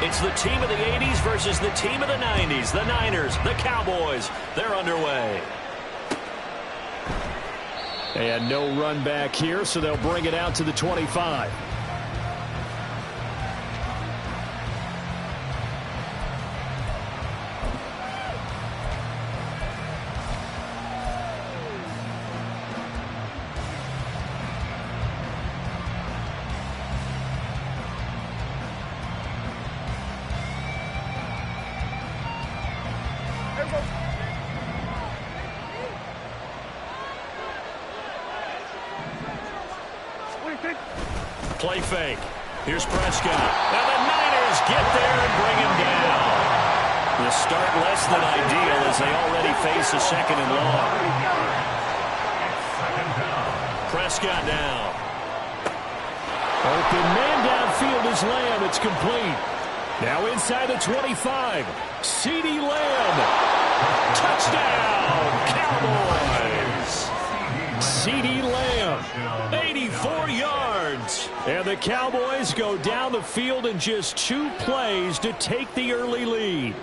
It's the team of the 80s versus the team of the 90s. The Niners, the Cowboys, they're underway. And no run back here, so they'll bring it out to the 25. Play fake. Here's Prescott. And the Niners get there and bring him down. The start less than ideal as they already face a second and long. Prescott down. Open man downfield is Lamb. It's complete. Now inside the 25. CeeDee Lamb. Touchdown, Cowboys. CeeDee Lamb, 84 yards. And the Cowboys go down the field in just 2 plays to take the early lead.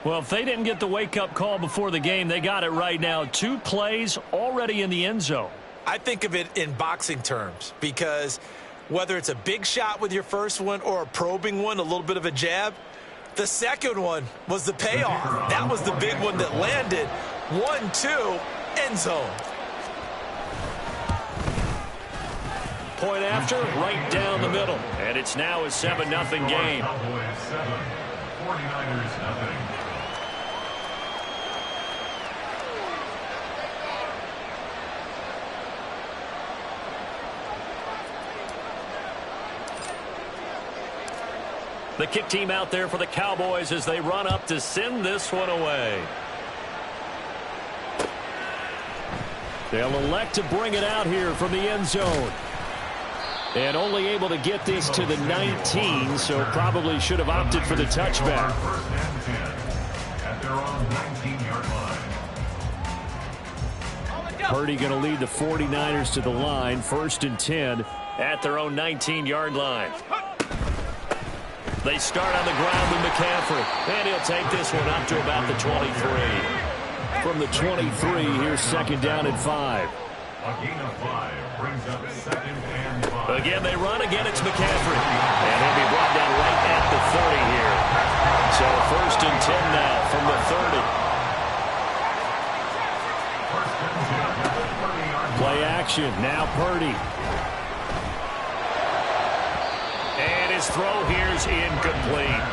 Well, if they didn't get the wake-up call before the game, they got it right now. 2 plays already in the end zone. I think of it in boxing terms because whether it's a big shot with your first one or a probing one, a little bit of a jab, the second one was the payoff. That was the big one that landed. 1-2, end zone. Point after, right down the middle. And it's now a 7-0 game. 49ers nothing. The kick team out there for the Cowboys as they run up to send this one away. They'll elect to bring it out here from the end zone. And only able to get this to the 19, so probably should have opted for the touchback. First and 10 at their own 19-yard line. Purdy going to lead the 49ers to the line. First and 10 at their own 19-yard line. They start on the ground with McCaffrey. And he'll take this one up to about the 23. From the 23, here's second down and 5. A gain of 5 brings up second and 5. Again, they run. Again, it's McCaffrey. And he'll be brought down right at the 30 here. So first and 10 now from the 30. Play action. Now Purdy. And his throw here's incomplete.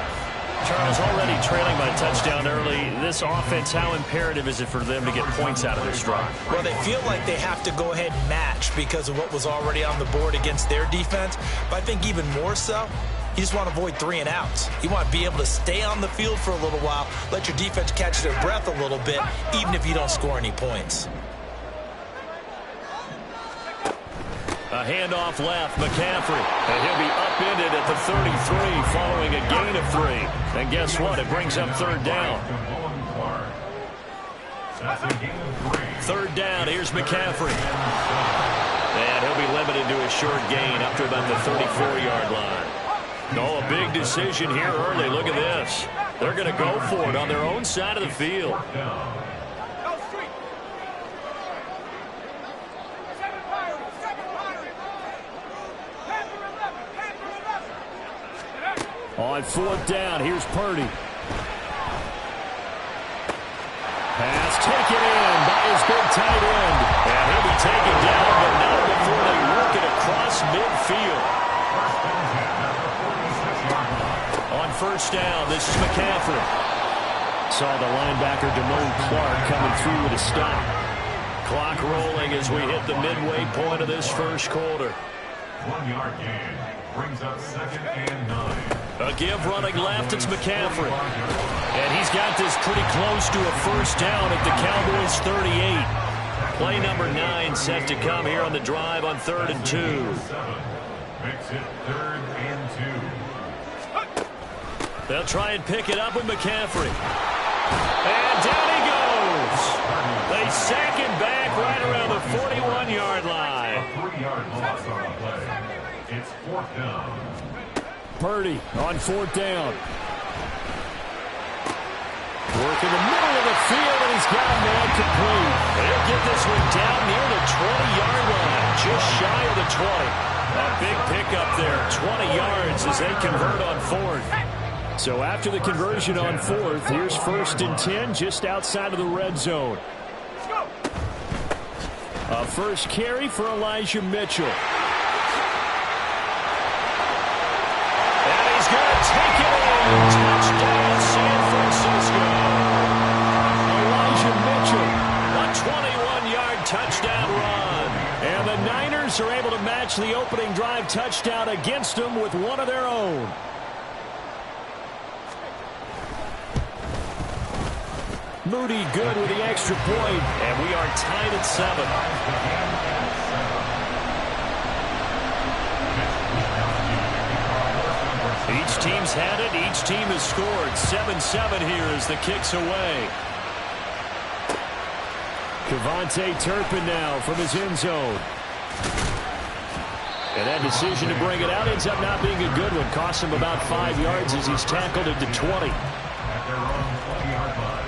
Charles, already trailing by a touchdown early. This offense, how imperative is it for them to get points out of this drive? Well, they feel like they have to go ahead and match because of what was already on the board against their defense. But I think even more so, you just want to avoid 3 and outs. You want to be able to stay on the field for a little while, let your defense catch their breath a little bit, even if you don't score any points. A handoff left, McCaffrey. And he'll be upended at the 33 following a gain of 3. And guess what? It brings up third down. Third down, here's McCaffrey. And he'll be limited to a short gain up to about the 34-yard line. No, a big decision here early. Look at this. They're going to go for it on their own side of the field. On fourth down, here's Purdy. Pass taken in by his big tight end. And he'll be taken down, but not before they work it across midfield. On first down, this is McCaffrey. Saw the linebacker Damone Clark coming through with a stop. Clock rolling as we hit the midway point of this first quarter. 1-yard gain brings up second and 9. A give running left, it's McCaffrey. And he's got this pretty close to a first down at the Cowboys' 38. Play number 9 set to come here on the drive on 3rd and 2. Makes it 3rd and 2. They'll try and pick it up with McCaffrey. And down he goes. They sack him back right around the 41-yard line. A 3-yard loss on the play. It's 4th down. Purdy on 4th down. Work in the middle of the field, and he's got a man complete. He'll get this one down near the 20-yard line, just shy of the 20. A big pickup there, 20 yards as they convert on 4th. So after the conversion on 4th, here's 1st and 10 just outside of the red zone. A first carry for Elijah Mitchell. And he's going to take it in. Touchdown, San Francisco. Elijah Mitchell. A 21-yard touchdown run. And the Niners are able to match the opening drive touchdown against them with one of their own. Moody good with the extra point. And we are tied at 7. Each team's had it. Each team has scored. 7-7 here as the kick's away. Kevontae Turpin now from his end zone. And that decision to bring it out ends up not being a good one. Costs him about 5 yards as he's tackled into 20. At their own 20-yard line.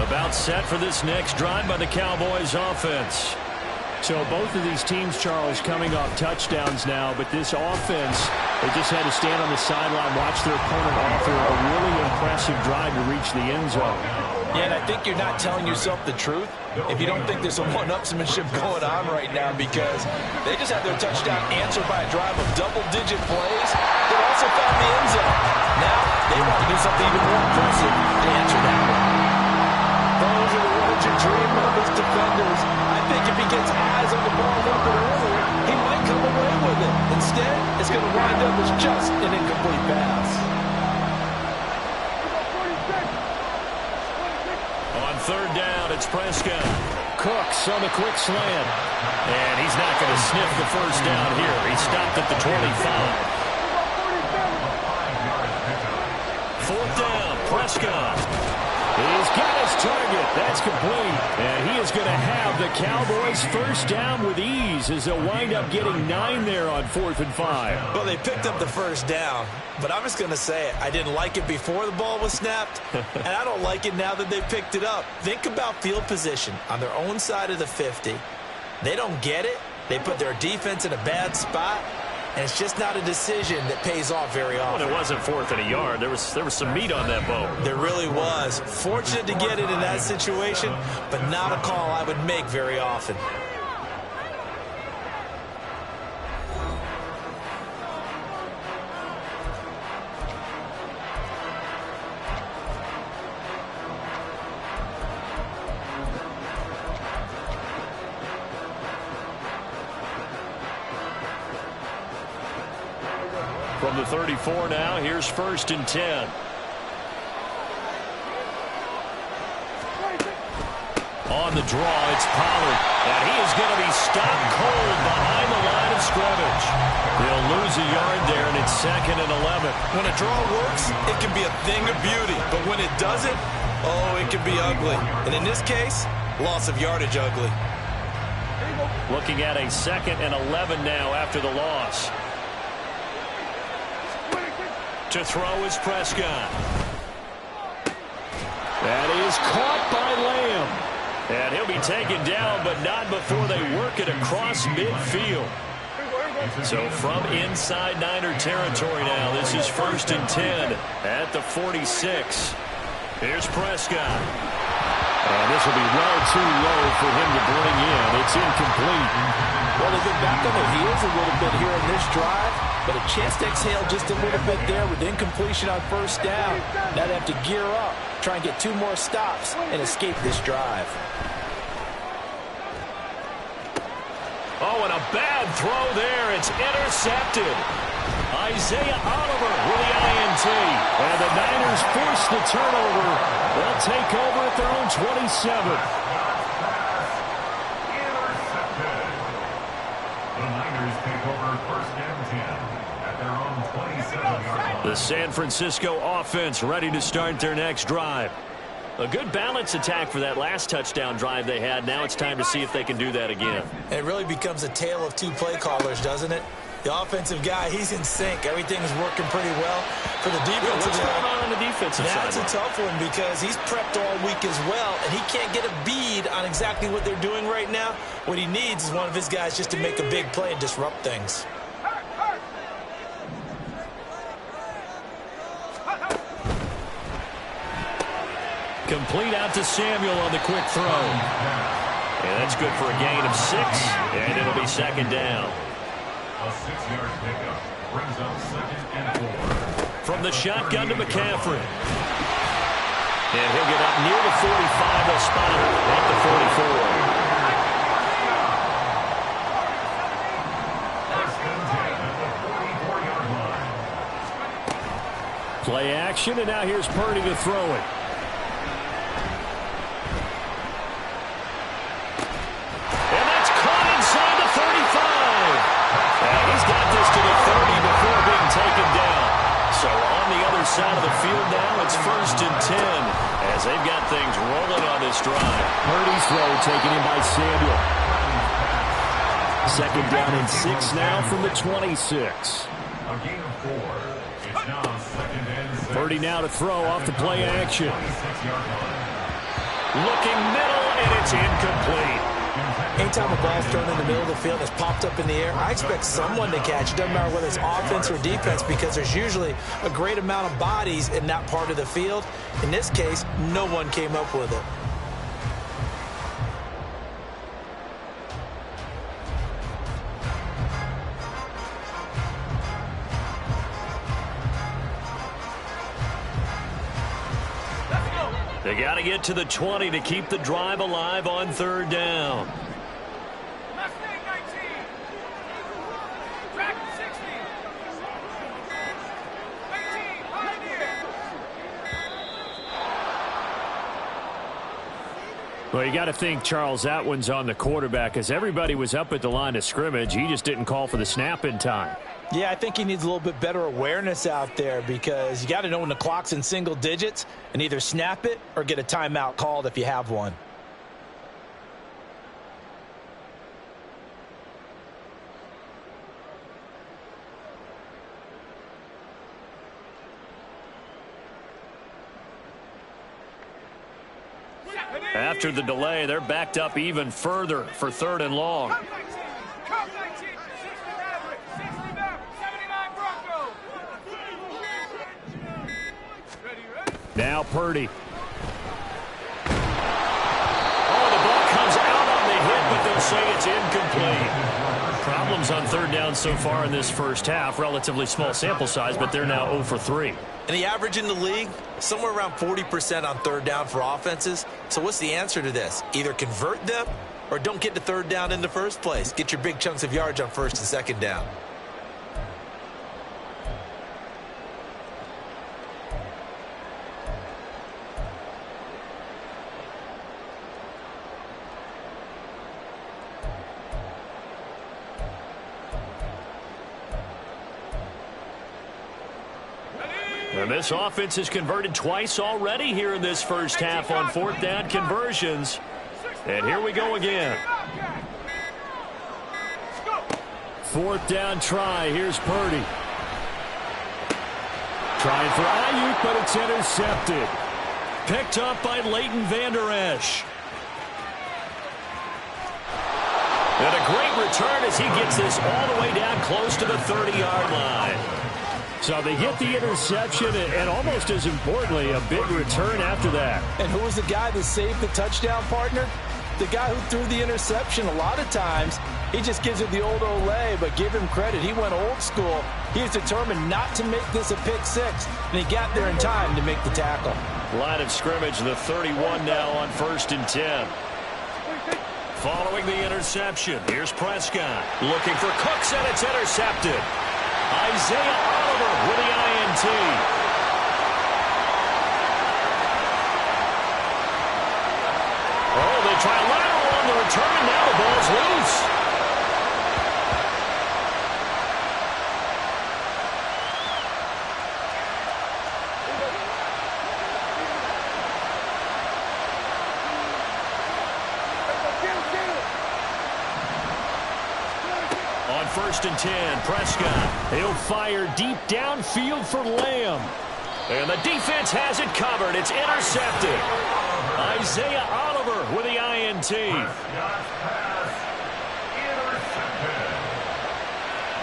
About set for this next drive by the Cowboys offense. So both of these teams, Charles, coming off touchdowns now, but this offense, they just had to stand on the sideline, watch their opponent offer a really impressive drive to reach the end zone. Yeah, and I think you're not telling yourself the truth if you don't think there's some one-upsmanship going on right now, because they just had their touchdown answered by a drive of double-digit plays that also found the end zone. Now they want to do something even more impressive to answer that one. Those are the ones you dream of as defenders. I think if he gets eyes on the ball a little bit earlier, he might come away with it. Instead, it's going to wind up as just an incomplete pass. On 3rd down, it's Prescott. Cooks on the quick slant. And he's not going to sniff the first down here. He stopped at the 25. 4th down, Prescott. He's got his target. That's complete. And he is going to have the Cowboys first down with ease as they'll wind up getting 9 there on 4th and 5. Well, they picked up the first down, but I'm just going to say it. I didn't like it before the ball was snapped, and I don't like it now that they picked it up. Think about field position on their own side of the 50. They don't get it. They put their defense in a bad spot. And it's just not a decision that pays off very often. Well, it wasn't 4th and a yard. There was some meat on that bone. There really was. Fortunate to get it in that situation, but not a call I would make very often. From the 34 now, here's 1st and 10. On the draw, it's Pollard. And he is going to be stopped cold behind the line of scrimmage. He'll lose a yard there, and it's 2nd and 11. When a draw works, it can be a thing of beauty. But when it doesn't, oh, it can be ugly. And in this case, loss of yardage ugly. Looking at a 2nd and 11 now after the loss. To throw is Prescott. That is caught by Lamb. And he'll be taken down, but not before they work it across midfield. So from inside Niner territory now, this is 1st and 10 at the 46. Here's Prescott. And this will be well too low for him to bring in. It's incomplete. Well, they've been back on their heels a little bit here in this drive, but a chance to exhale just a little bit there with incompletion on 1st down. Now they have to gear up, try and get 2 more stops, and escape this drive. Oh, and a bad throw there. It's intercepted. Isaiah Oliver with the INT. And the Niners force the turnover. They'll take over at their own 27. Intercepted. The Niners take over 1st and 10 at their own 27-yard line. The San Francisco offense ready to start their next drive. A good balance attack for that last touchdown drive they had. Now it's time to see if they can do that again. It really becomes a tale of two play callers, doesn't it? The offensive guy, he's in sync. Everything's working pretty well. For the defensive what's going on the defensive side? That's a tough one because he's prepped all week as well, and he can't get a bead on exactly what they're doing right now. What he needs is one of his guys just to make a big play and disrupt things. Complete out to Samuel on the quick throw. And that's good for a gain of 6, and it'll be second down. A 6-yard pickup brings up 2nd and 4. From the shotgun to McCaffrey. And he'll get up near the 45, a spot at the 44. First and 10 at the 44-yard line. Play action, and now here's Purdy to throw it. Out of the field now, it's 1st and 10 as they've got things rolling on this drive. Purdy's throw taken in by Samuel. 2nd down and 6 now from the 26. A gain of 4. It's now 2nd and 6. Purdy now to throw off the play action. 26-yard line. Looking middle, and it's incomplete. Anytime a ball's thrown in the middle of the field and it's popped up in the air, I expect someone to catch. It doesn't matter whether it's offense or defense because there's usually a great amount of bodies in that part of the field. In this case, no one came up with it. They got to get to the 20 to keep the drive alive on 3rd down. Well, you got to think, Charles, that one's on the quarterback as everybody was up at the line of scrimmage. He just didn't call for the snap in time. Yeah, I think he needs a little bit better awareness out there because you got to know when the clock's in single digits and either snap it or get a timeout called if you have one. After the delay, they're backed up even further for 3rd and long. Now Purdy. Oh, the ball comes out on the hit, but they'll say it's incomplete. Problems on 3rd down so far in this first half. Relatively small sample size, but they're now 0 for 3. And the average in the league, somewhere around 40% on 3rd down for offenses. So what's the answer to this? Either convert them or don't get to 3rd down in the first place. Get your big chunks of yards on 1st and 2nd down. And this offense has converted twice already here in this first half on 4th down conversions. And here we go again. 4th down try. Here's Purdy. Trying for Ayuk, but it's intercepted. Picked up by Leighton Vander Esch. And a great return as he gets this all the way down close to the 30-yard line. So they get the interception, and almost as importantly, a big return after that. And who was the guy that saved the touchdown, partner? The guy who threw the interception. A lot of times, he just gives it the old Olay, but give him credit. He went old school. He was determined not to make this a pick six, and he got there in time to make the tackle. Line of scrimmage, the 31 now on 1st and 10. Following the interception, here's Prescott. Looking for Cooks, and it's intercepted. Isaiah Oliver with the INT. Oh, they try lateral on the return. Now the ball's loose. 1st and 10. Prescott. He'll fire deep downfield for Lamb. And the defense has it covered. It's intercepted. Isaiah Oliver with the INT. The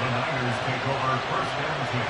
Niners take over 1st and 10.